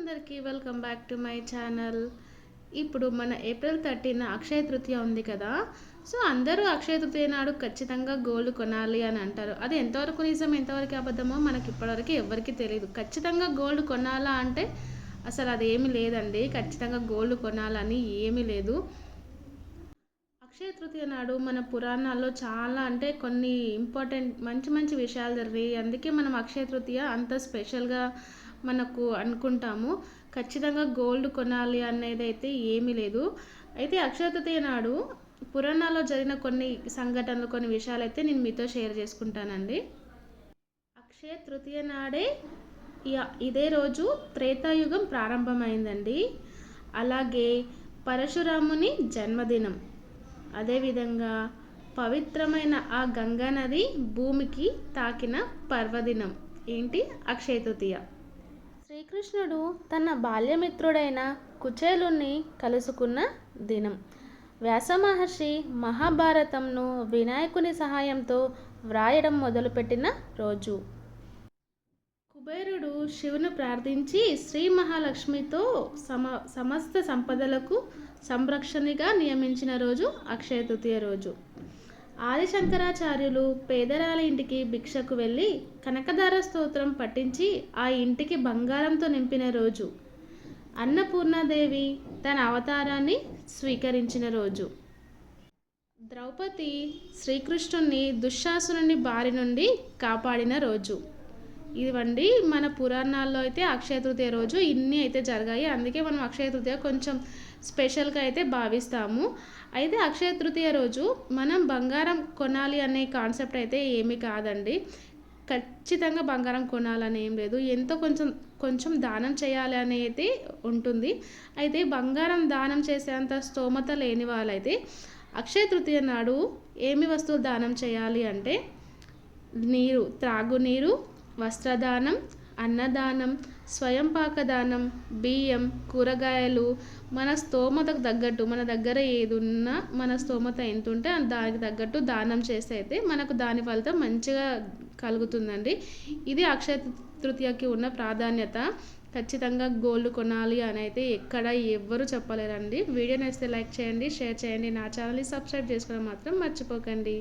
అందరికీ welcome back to my channel. ఇప్పుడు మన ఏప్రిల్ 13 అక్షయ తృతీయ ఉంది కదా. సో అందరూ అక్షయ తృతీయ నాడు ఖచ్చితంగా గోల్డ్ కొనాలి అని అంటారు. అది ఎంతవరకు నిజం ఎంతవరకు అబద్ధమో మనకి ఇప్పటివరకు ఎవరికి తెలియదు. ఖచ్చితంగా గోల్డ్ కొనాలా అంటే అసలు అది ఏమీ లేదండి. ఖచ్చితంగా గోల్డ్ కొనాలని ఏమీ లేదు. అక్షయ తృతీయ నాడు మన పురాణాల్లో చాలా అంటే కొన్ని ఇంపార్టెంట్ మంచి మంచి విషయాలు జరిగాయి. అందుకే మనం అక్షయ తృతీయ అంత స్పెషల్గా మనకు అనుకుంటాము. ఖచ్చితంగా గోల్డ్ కొనాలి అనేది అయితే ఏమీ లేదు. అయితే అక్షయ తృతీయ నాడు పురాణాల్లో జరిగిన కొన్ని సంఘటనలు కొన్ని విషయాలు అయితే నేను మీతో షేర్ చేసుకుంటానండి. అక్షయ తృతీయ నాడే ఇదే రోజు త్రేతాయుగం ప్రారంభమైందండి. అలాగే పరశురాముని జన్మదినం. అదేవిధంగా పవిత్రమైన ఆ గంగా నది భూమికి తాకిన పర్వదినం ఏంటి అక్షయ తృతీయ. శ్రీకృష్ణుడు తన బాల్యమిత్రుడైన కుచేలుని కలుసుకున్న దినం. వ్యాస మహర్షి మహాభారతంను వినాయకుని సహాయంతో వ్రాయడం మొదలుపెట్టిన రోజు. కుబేరుడు శివుని ప్రార్థించి శ్రీ మహాలక్ష్మితో సమస్త సంపదలకు సంరక్షణగా నియమించిన రోజు అక్షయ తృతీయ రోజు. ఆదిశంకరాచార్యులు పేదరాల ఇంటికి భిక్షకు వెళ్ళి కనకదార స్తోత్రం పఠించి ఆ ఇంటికి బంగారంతో నింపిన రోజు. అన్నపూర్ణాదేవి తన అవతారాన్ని స్వీకరించిన రోజు. ద్రౌపది శ్రీకృష్ణుని దుశ్శాసనుని బారి నుండి కాపాడిన రోజు. ఇవండి మన పురాణాల్లో అయితే అక్షయ తృతీయ రోజు ఇన్ని అయితే జరిగాయి. అందుకే మనం అక్షయ తృతీయ కొంచెం స్పెషల్గా అయితే భావిస్తాము. అయితే అక్షయ తృతీయ రోజు మనం బంగారం కొనాలి అనే కాన్సెప్ట్ అయితే ఏమీ కాదండి. ఖచ్చితంగా బంగారం కొనాలని ఏం లేదు. ఎంతో కొంచెం దానం చేయాలి అనేది ఉంటుంది. అయితే బంగారం దానం చేసేంత స్తోమత లేని వాళ్ళైతే అక్షయ తృతీయ నాడు ఏమి వస్తువులు దానం చేయాలి అంటే నీరు, త్రాగునీరు, వస్త్రదానం, అన్నదానం, స్వయం పాకదానం, బియ్యం, కూరగాయలు మన స్తోమతకు తగ్గట్టు మన దగ్గర ఏది ఉన్నా మన స్తోమత ఎంత ఉంటే దానికి తగ్గట్టు దానం చేస్తే అయితే మనకు దాని ఫలితం మంచిగా కలుగుతుందండి. ఇది అక్షయ తృతీయకి ఉన్న ప్రాధాన్యత. ఖచ్చితంగా గోల్డ్ కొనాలి అని అయితే ఎక్కడ ఎవ్వరూ చెప్పలేరండి. వీడియో నచ్చితే లైక్ చేయండి, షేర్ చేయండి. నా ఛానల్ని సబ్స్క్రైబ్ చేసుకోవడం మాత్రం మర్చిపోకండి.